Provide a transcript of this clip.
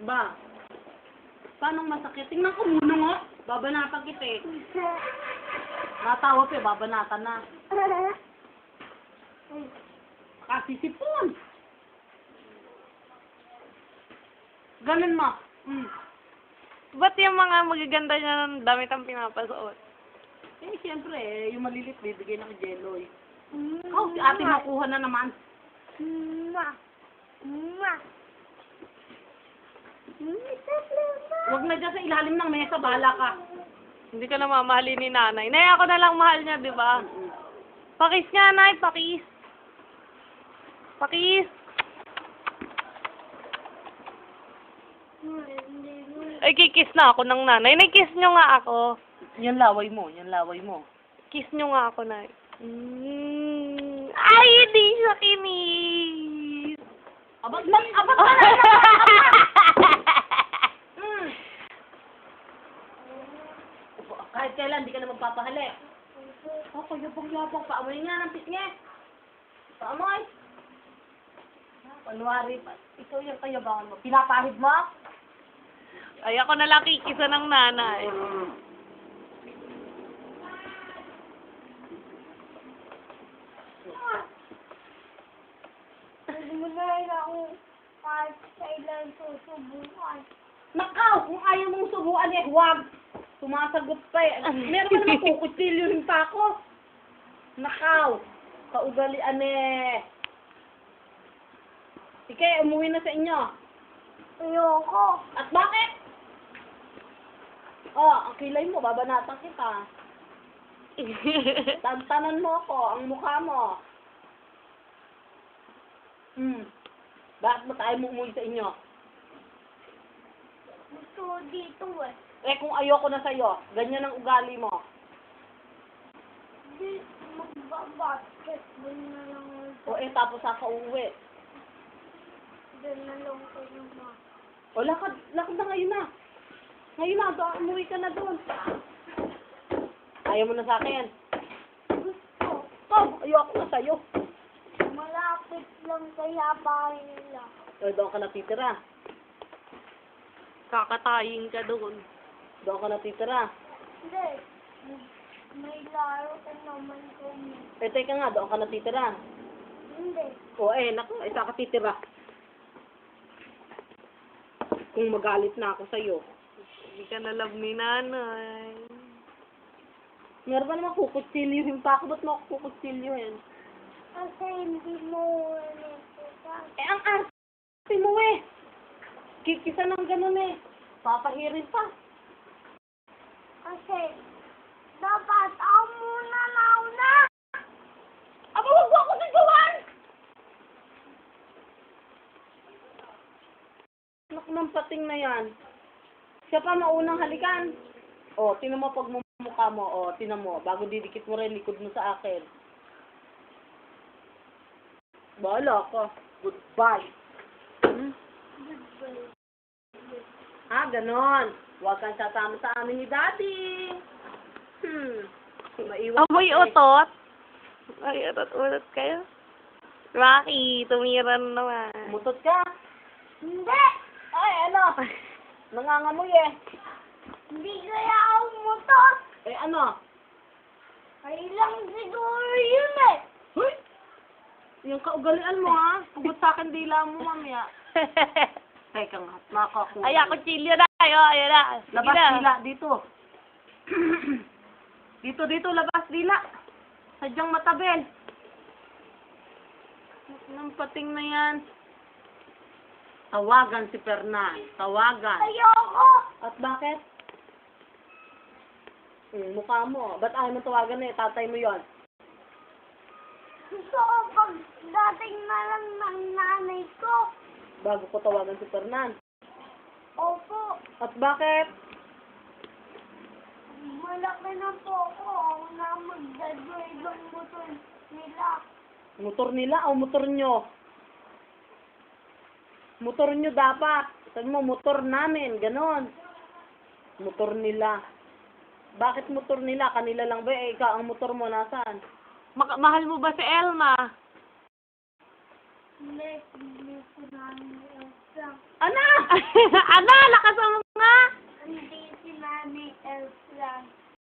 Ba? Paano masakit? Tingnan ko muna nga. Babanatan kita eh. Natawa pa eh, babanatan na. Kasi sipon. Ganun mo. Ba't yung mga magaganda niya ng damit ang pinapasuot? Eh, siyempre eh, yung malilit bibigay ng jello eh. Oh, si ate makuha na naman. Huwag na dyan sa ilalim ng mesa, bahala ka. Hindi ka na mamahalin ni nanay. Nay, ako na lang mahal niya, di ba? Pakis nga, nay. Pakis. Pakis. Ay, kikis na ako ng nanay. Nay, kiss nyo nga ako. Yan laway mo, yan laway mo. Kiss nyo nga ako, nay. Ay, hindi siya kinis. Abag ka na! Kahit kailan, di ka na magpapahalik. Oh, kayabang-yabang. Paamoy nga ng pisngi. Paamoy. Kunwari pa. Ikaw yung kayabangan mo. Pinapahid mo? Ay, ako na lang kikisa ng nanay. Hindi mo na rin ako kahit kailan susubukan. Nakaw! Kung ayaw mong subuan eh, huwag. Sumasagot pa eh. Meron ka naman kukutilyohin pa ako. Nakaw! Kaugalian eh. Sige, umuwi na sa inyo. Ayoko. At bakit? Oh, ang kilay mo, babanatan kita. Tantanan mo ako, ang mukha mo. Bakit ba tayo mo umuwi sa inyo? Gusto ko dito eh. Eh, kung ayoko na sa'yo, ganyan ang ugali mo. Hindi, magbabasketball na lang ako. O eh, tapos uuwi. Doon na lang kayo ma. O, lakad na ngayon na. Ngayon na, umuwi ka na doon. Ayaw mo na sa akin. Gusto. Oh, ayoko na sa'yo. Malapit lang kaya bahay nila. O, doon ka natitira. Kakatayin ka doon. Doon ka natitira. Hindi. May laro ka naman kami. Eh, teka nga, doon ka natitira. Hindi. O, eh, naku, isa ka titira. Kung magalit na ako sa'yo. Hindi ka na love ni nanay. Meron ba naman kukutsilyohin pa ako? Ba't mo ako kukutsilyohin? Kasi hindi mo nagsasabi. Eh, ang arte mo eh. Kikisa ng ganun eh. Papahirin pa. Kasi dapat ako muna nauna. Aba, wag mo ako nagawan! Naku ng pating na yan. Siya pa maunang halikan. O, tinan mo pag mukha mo. O, tinan mo. Bago didikit mo rin likod mo sa akin. Bahala ka. Goodbye. Ganon. Huwag kang sasama sa amin ni Daddy. Maiwan Amoy ka eh. utot. Ay, utot kayo. Rocky, tumira na naman. Mutot ka. Hindi. Ay, ano? Nangangamoy eh. Hindi kaya ako motor. Eh, ano? Ay lang siguro yun eh. Hoy! Yung kaugalian mo ha. Pugot sa akin dila mo mamaya. Teka nga. Makakuha. Ay, ako chilyo na kayo. Ayun na. Sige Labas na. dila. Dito. Dito. Labas dila. Sadyang matabel. Nang pating na yan. Tawagan si Fernan. Tawagan. Ayoko. At bakit? Mukha mo. Ba't ayaw mo tawagan eh? Tatay mo yon. Gusto ko pag dating na lang ng nanay ko. Bago ko tawagan si Fernan. Opo. At bakit? Malaki na po ako. Ako na mag-graduate ng motor nila. Motor nila o motor nyo? Motor nyo dapat. Sabi mo, motor namin. Ganon. Motor nila. Bakit motor nila? Kanila lang ba? Eh, ikaw, ang motor mo nasaan? Mahal mo ba si Elma? Hindi ko namin. Elsa. Ana! Ana, lakas mo nga! Hindi si Mami Elsa.